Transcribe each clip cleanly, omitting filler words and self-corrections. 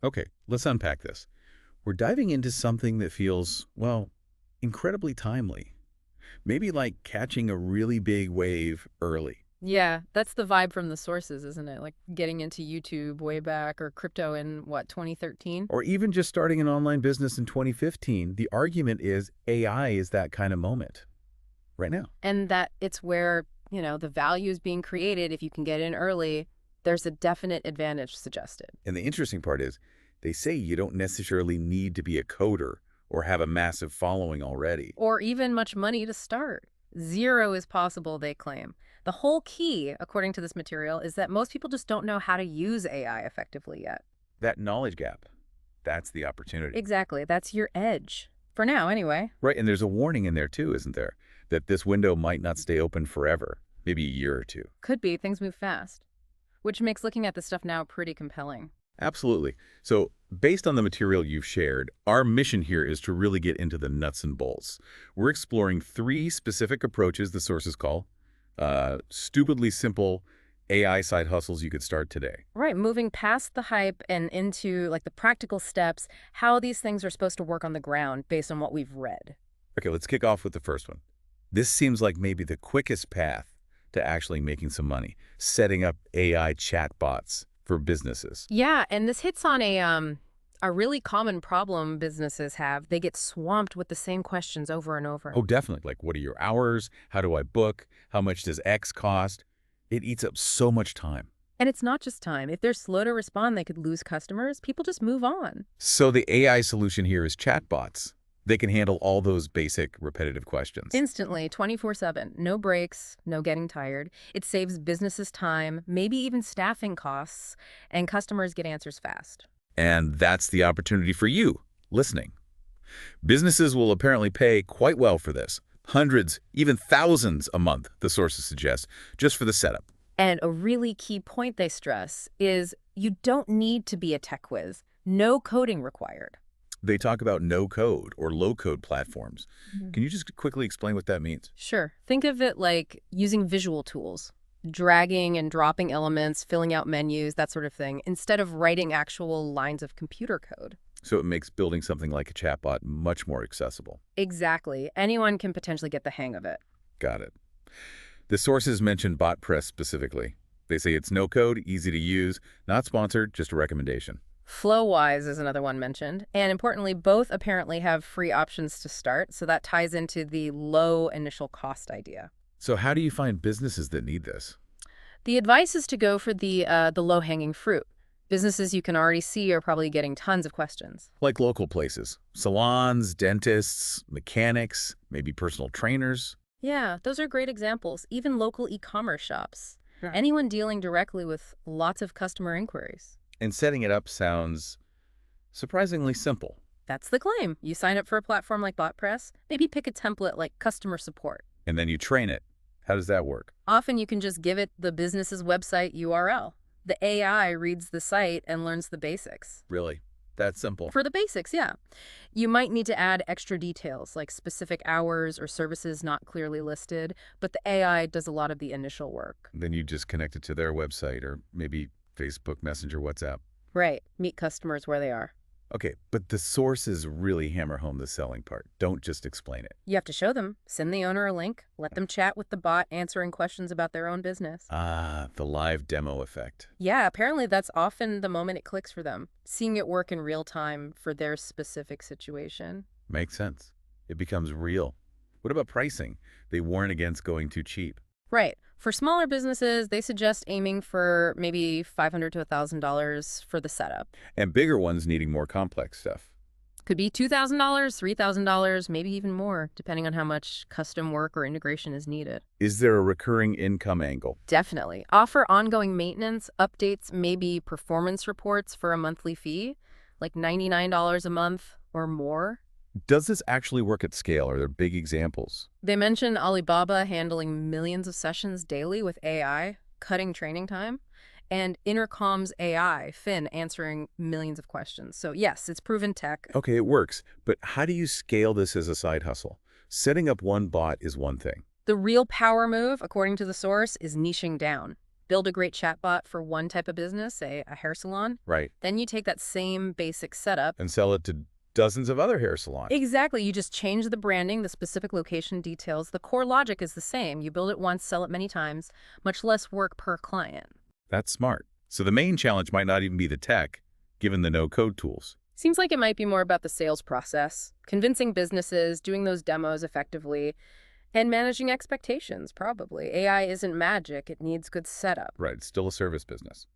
Okay, let's unpack this. We're diving into something that feels, well, incredibly timely. Maybe like catching a really big wave early. Yeah, that's the vibe from the sources, isn't it? Like getting into YouTube way back or crypto in what, 2013? Or even just starting an online business in 2015, the argument is AI is that kind of moment right now. And that it's where, the value is being created. If you can get in early, there's a definite advantage suggested. And the interesting part is they say you don't necessarily need to be a coder or have a massive following already. Or even much money to start. Zero is possible, they claim. The whole key, according to this material, is that most people just don't know how to use AI effectively yet. That knowledge gap, that's the opportunity. Exactly. That's your edge. For now, anyway. Right, and there's a warning in there too, isn't there? That this window might not stay open forever, maybe a year or two. Could be. Things move fast. Which makes looking at this stuff now pretty compelling. Absolutely. So based on the material you've shared, our mission here is to really get into the nuts and bolts. We're exploring three specific approaches the sources call stupidly simple AI side hustles you could start today. Right, moving past the hype and into like the practical steps, how these things are supposed to work on the ground based on what we've read. Okay, let's kick off with the first one. This seems like maybe the quickest path to actually making some money, setting up AI chatbots for businesses. Yeah, and this hits on a really common problem businesses have. They get swamped with the same questions over and over. Oh, definitely. Like, what are your hours? How do I book? How much does X cost? It eats up so much time. And it's not just time. If they're slow to respond, they could lose customers. People just move on. So the AI solution here is chatbots. They can handle all those basic repetitive questions. Instantly, 24/7. No breaks, no getting tired. It saves businesses time, maybe even staffing costs, and customers get answers fast. And that's the opportunity for you, listening. Businesses will apparently pay quite well for this. Hundreds, even thousands a month, the sources suggest, just for the setup. And a really key point they stress is you don't need to be a tech whiz. No coding required. They talk about no-code or low-code platforms. Can you just quickly explain what that means? Sure. Think of it like using visual tools, dragging and dropping elements, filling out menus, that sort of thing, instead of writing actual lines of computer code. So it makes building something like a chatbot much more accessible. Exactly. Anyone can potentially get the hang of it. Got it. The sources mention BotPress specifically. They say it's no-code, easy to use, not sponsored, just a recommendation. Flowwise is another one mentioned. And importantly, both apparently have free options to start, so that ties into the low initial cost idea. So how do you find businesses that need this? The advice is to go for the low-hanging fruit. Businesses you can already see are probably getting tons of questions. Like local places, salons, dentists, mechanics, maybe personal trainers. Yeah, those are great examples. Even local e-commerce shops. Yeah. Anyone dealing directly with lots of customer inquiries. And setting it up sounds surprisingly simple. That's the claim. You sign up for a platform like BotPress, maybe pick a template like customer support. And then you train it. How does that work? Often you can just give it the business's website URL. The AI reads the site and learns the basics. Really? That simple? For the basics, yeah. You might need to add extra details like specific hours or services not clearly listed, but the AI does a lot of the initial work. Then you just connect it to their website or maybe Facebook Messenger, WhatsApp. Right. Meet customers where they are. Okay, but the sources really hammer home the selling part. Don't just explain it. You have to show them. Send the owner a link. Let them chat with the bot answering questions about their own business. Ah, the live demo effect. Yeah, apparently that's often the moment it clicks for them. Seeing it work in real time for their specific situation. Makes sense. It becomes real. What about pricing? They warn against going too cheap. Right. For smaller businesses, they suggest aiming for maybe $500 to $1,000 for the setup. And bigger ones needing more complex stuff. Could be $2,000, $3,000, maybe even more, depending on how much custom work or integration is needed. Is there a recurring income angle? Definitely. Offer ongoing maintenance, updates, maybe performance reports for a monthly fee, like $99 a month or more. Does this actually work at scale? Are there big examples? They mention Alibaba handling millions of sessions daily with AI, cutting training time, and Intercom's AI, Finn, answering millions of questions. So yes, it's proven tech. Okay, it works. But how do you scale this as a side hustle? Setting up one bot is one thing. The real power move, according to the source, is niching down. build a great chatbot for one type of business, say a hair salon. Right. Then you take that same basic setup. And sell it to dozens of other hair salons. Exactly. You just change the branding, the specific location details. The core logic is the same. You build it once, sell it many times, much less work per client. That's smart. So the main challenge might not even be the tech, given the no-code tools. Seems like it might be more about the sales process, convincing businesses, doing those demos effectively, and managing expectations, probably. AI isn't magic. It needs good setup. Right, it's still a service business.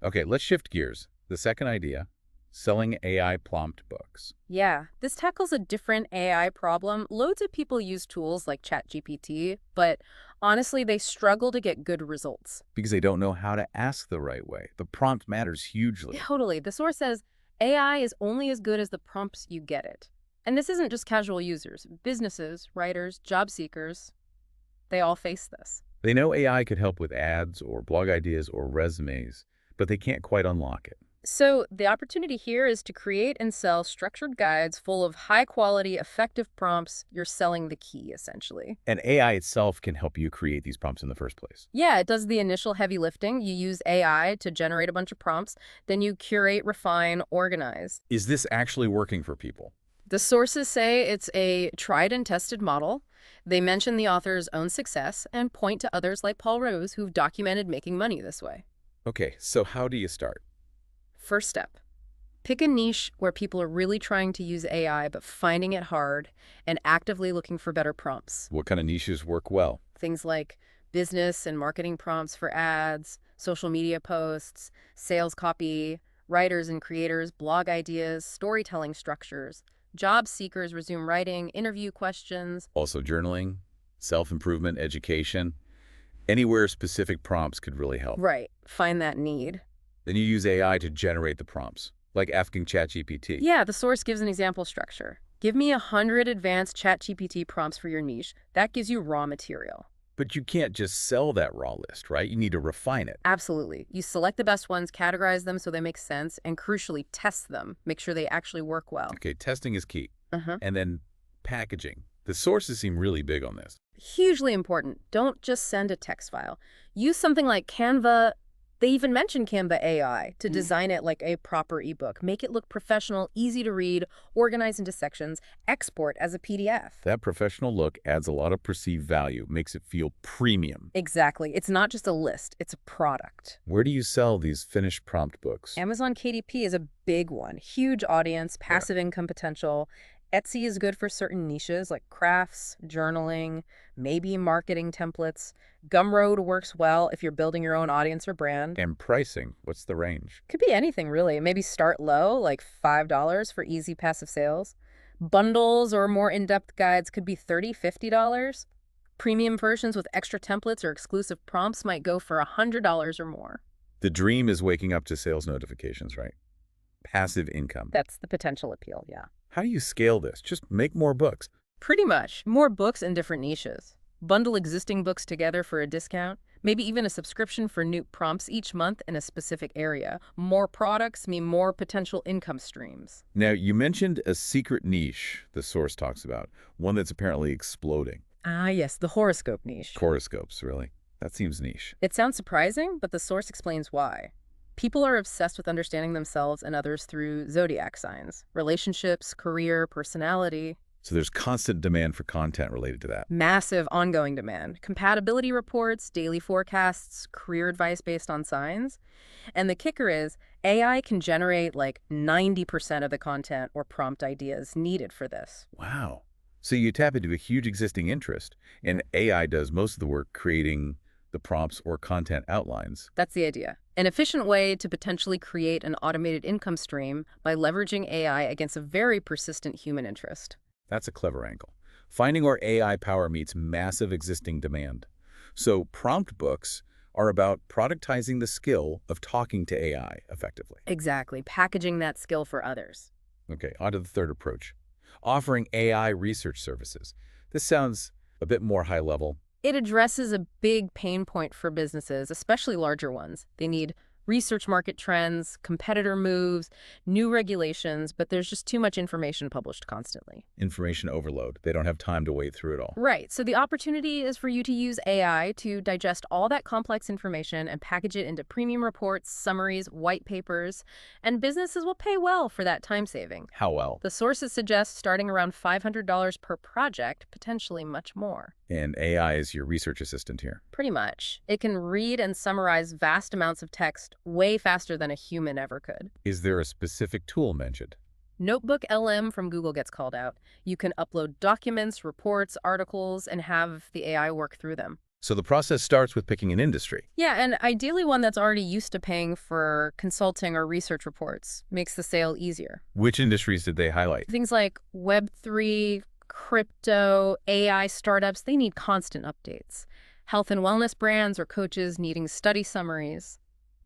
Okay, let's shift gears. The second idea, selling AI prompt books. Yeah, this tackles a different AI problem. Loads of people use tools like ChatGPT, but honestly, they struggle to get good results. Because they don't know how to ask the right way. The prompt matters hugely. Totally. The source says AI is only as good as the prompts you get it. And this isn't just casual users. Businesses, writers, job seekers, they all face this. They know AI could help with ads or blog ideas or resumes, but they can't quite unlock it. So the opportunity here is to create and sell structured guides full of high-quality, effective prompts. You're selling the key, essentially. And AI itself can help you create these prompts in the first place. Yeah, it does the initial heavy lifting. You use AI to generate a bunch of prompts. Then you curate, refine, organize. Is this actually working for people? The sources say it's a tried and tested model. They mention the author's own success and point to others like Paul Rose who've documented making money this way. Okay, so how do you start? First step, pick a niche where people are really trying to use AI but finding it hard and actively looking for better prompts. What kind of niches work well? Things like business and marketing prompts for ads, social media posts, sales copy, writers and creators, blog ideas, storytelling structures. Job seekers resume writing, interview questions. Also journaling, self-improvement, education. Anywhere specific prompts could really help. Right, find that need. Then you use AI to generate the prompts, like asking ChatGPT. Yeah, the source gives an example structure. Give me 100 advanced ChatGPT prompts for your niche. That gives you raw material. But you can't just sell that raw list, right? You need to refine it. Absolutely. You select the best ones, categorize them so they make sense, and crucially, test them. Make sure they actually work well. Okay, testing is key. Uh-huh. And then packaging. The sources seem really big on this. Hugely important. Don't just send a text file. Use something like Canva. They even mention Canva AI to design it like a proper ebook. Make it look professional, easy to read, organize into sections, export as a PDF. That professional look adds a lot of perceived value, makes it feel premium. Exactly. It's not just a list, it's a product. Where do you sell these finished prompt books? Amazon KDP is a big one. Huge audience, passive income potential. Etsy is good for certain niches like crafts, journaling, maybe marketing templates. Gumroad works well if you're building your own audience or brand. And pricing, what's the range? Could be anything, really. Maybe start low, like $5 for easy passive sales. Bundles or more in-depth guides could be $30, $50. Premium versions with extra templates or exclusive prompts might go for $100 or more. The dream is waking up to sales notifications, right? Passive income. That's the potential appeal, yeah. How do you scale this? Just make more books. Pretty much. More books in different niches. Bundle existing books together for a discount. Maybe even a subscription for new prompts each month in a specific area. More products mean more potential income streams. Now, you mentioned a secret niche the source talks about, one that's apparently exploding. Ah, yes, the horoscope niche. Horoscopes, really? That seems niche. It sounds surprising, but the source explains why. People are obsessed with understanding themselves and others through zodiac signs, relationships, career, personality. So there's constant demand for content related to that. Massive ongoing demand. Compatibility reports, daily forecasts, career advice based on signs. And the kicker is AI can generate like 90% of the content or prompt ideas needed for this. Wow. So you tap into a huge existing interest, and AI does most of the work creating the prompts or content outlines. That's the idea. An efficient way to potentially create an automated income stream by leveraging AI against a very persistent human interest. That's a clever angle. Finding where AI power meets massive existing demand. So prompt books are about productizing the skill of talking to AI effectively. Exactly. Packaging that skill for others. Okay, on to the third approach. Offering AI research services. This sounds a bit more high level. It addresses a big pain point for businesses, especially larger ones. They need research market trends, competitor moves, new regulations, but there's just too much information published constantly. Information overload. They don't have time to wade through it all. Right, so the opportunity is for you to use AI to digest all that complex information and package it into premium reports, summaries, white papers, and businesses will pay well for that time saving. How well? The sources suggest starting around $500 per project, potentially much more. And AI is your research assistant here. Pretty much. It can read and summarize vast amounts of text way faster than a human ever could. Is there a specific tool mentioned? Notebook LM from Google gets called out. You can upload documents, reports, articles, and have the AI work through them. So the process starts with picking an industry. Yeah, and ideally one that's already used to paying for consulting or research reports makes the sale easier. Which industries did they highlight? Things like Web3, crypto, AI startups, they need constant updates. Health and wellness brands or coaches needing study summaries.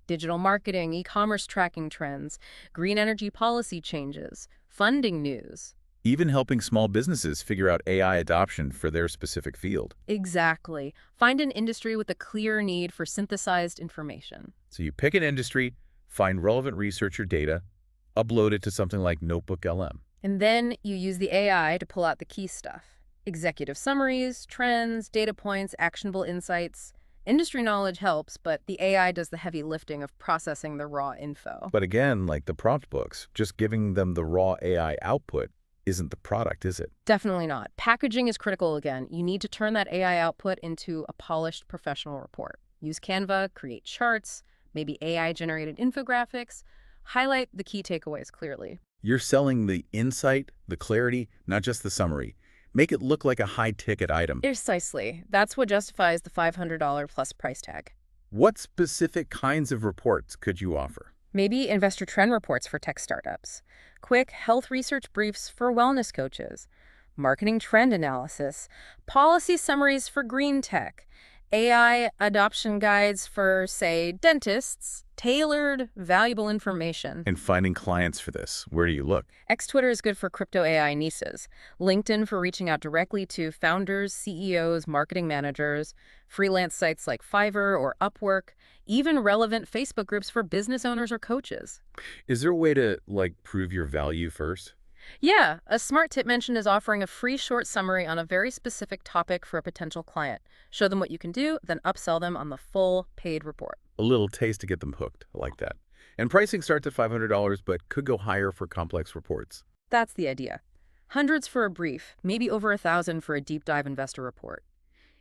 Digital marketing, e-commerce tracking trends, green energy policy changes, funding news. Even helping small businesses figure out AI adoption for their specific field. Exactly. Find an industry with a clear need for synthesized information. So you pick an industry, find relevant research or data, upload it to something like Notebook LM. And then you use the AI to pull out the key stuff. Executive summaries, trends, data points, actionable insights. Industry knowledge helps, but the AI does the heavy lifting of processing the raw info. But again, like the prompt books, just giving them the raw AI output isn't the product, is it? Definitely not. Packaging is critical again. You need to turn that AI output into a polished professional report. Use Canva, create charts, maybe AI-generated infographics. Highlight the key takeaways clearly. You're selling the insight, the clarity, not just the summary. Make it look like a high-ticket item. Precisely. That's what justifies the $500 plus price tag. What specific kinds of reports could you offer? Maybe investor trend reports for tech startups, quick health research briefs for wellness coaches, marketing trend analysis, policy summaries for green tech, AI adoption guides for, say, dentists, tailored, valuable information. And finding clients for this, where do you look? Twitter is good for crypto AI niches. LinkedIn for reaching out directly to founders, CEOs, marketing managers, freelance sites like Fiverr or Upwork, even relevant Facebook groups for business owners or coaches. Is there a way to, prove your value first? Yeah, a smart tip mentioned is offering a free short summary on a very specific topic for a potential client. Show them what you can do, then upsell them on the full paid report. A little taste to get them hooked. I like that. And pricing starts at $500, but could go higher for complex reports. That's the idea. Hundreds for a brief, maybe over 1,000 for a deep dive investor report.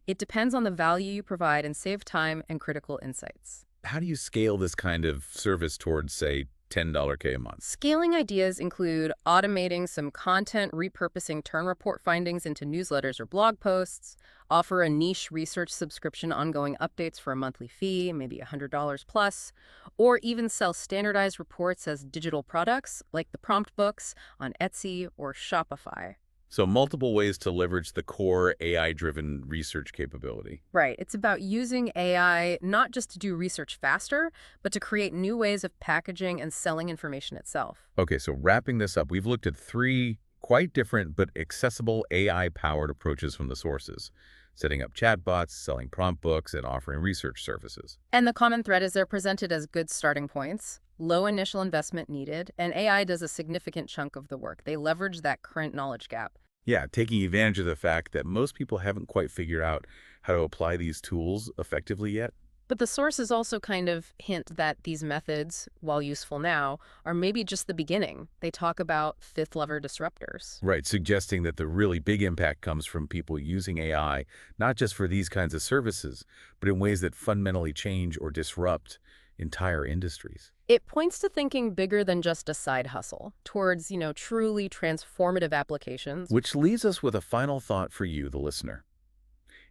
It depends on the value you provide and save time and critical insights. How do you scale this kind of service towards, say, $10K a month? Scaling ideas include automating some content, repurposing turn report findings into newsletters or blog posts, offer a niche research subscription ongoing updates for a monthly fee, maybe $100 plus, or even sell standardized reports as digital products like the prompt books on Etsy or Shopify. So multiple ways to leverage the core AI-driven research capability. Right. It's about using AI not just to do research faster, but to create new ways of packaging and selling information itself. Okay, so wrapping this up, we've looked at three quite different but accessible AI-powered approaches from the sources: setting up chatbots, selling prompt books, and offering research services. And the common thread is they're presented as good starting points, low initial investment needed, and AI does a significant chunk of the work. They leverage that current knowledge gap. Yeah, taking advantage of the fact that most people haven't quite figured out how to apply these tools effectively yet. But the sources also kind of hint that these methods, while useful now, are maybe just the beginning. They talk about fifth-lever disruptors. Right, suggesting that the really big impact comes from people using AI, not just for these kinds of services, but in ways that fundamentally change or disrupt entire industries. It points to thinking bigger than just a side hustle, towards, truly transformative applications. Which leaves us with a final thought for you, the listener.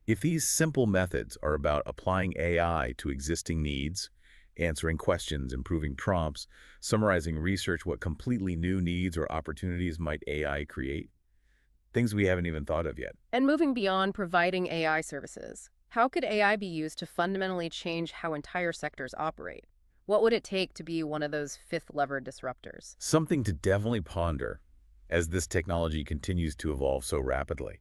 If these simple methods are about applying AI to existing needs, answering questions, improving prompts, summarizing research, what completely new needs or opportunities might AI create? Things we haven't even thought of yet. And moving beyond providing AI services, how could AI be used to fundamentally change how entire sectors operate? What would it take to be one of those fifth-lever disruptors? Something to definitely ponder as this technology continues to evolve so rapidly.